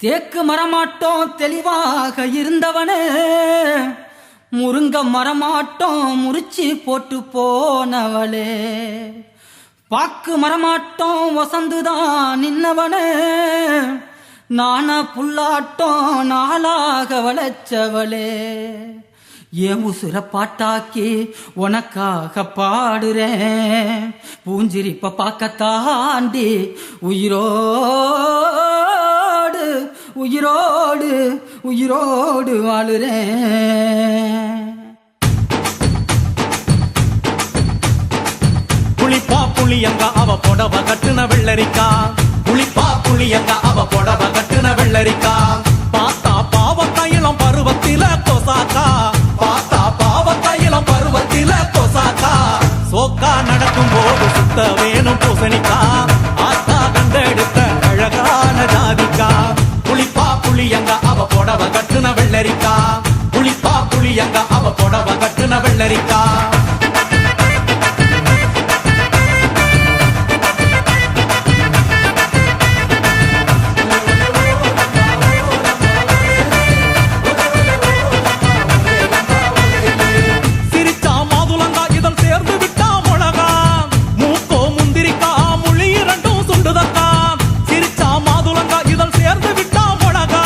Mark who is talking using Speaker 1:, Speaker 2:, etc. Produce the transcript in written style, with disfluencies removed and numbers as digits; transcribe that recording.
Speaker 1: தேக்கு மரமாட்டோம் தெளிவாக இருந்தவனே, முருங்க மரமாட்டோம் முறிச்சி போட்டு போனவளே, பாக்கு மரமாட்டோம் வசந்துதான் நின்னவனே, நான புல்லாட்டோம் நாளாக வளைச்சவளே, ஏன் உசுர பாட்டாக்கி உனக்காக பாடுறேன், பூஞ்சிரிப்ப பார்க்கத்தாண்டி உயிரோடு உயிரோடு உயிரோடு வாழுறேன்.
Speaker 2: புளிப்பா புளியங்க அவ புடவ கட்டுன வெள்ளரிக்கா, புளிப்பா புளியங்க அவ புடவ கட்டுன வெள்ளரிக்கா, பார்த்தா பாவத்தையிலும் பருவத்தில கொசாக்கா, பார்த்தா பாவத்தையிலும் பருவத்தில கொசாக்கா, சோக்கா நடக்கும் போது சுத்த வேணும் பூசணிக்கா, ஆத்தா கண்டெடுத்த அழகான ஜாதிக்கா, புளிப்பா புளியங்க அவ புடவ கட்டுன வெள்ளரிக்கா, புளிப்பா புளியங்க அவ புடவ கட்டுன வெள்ளரிக்கா.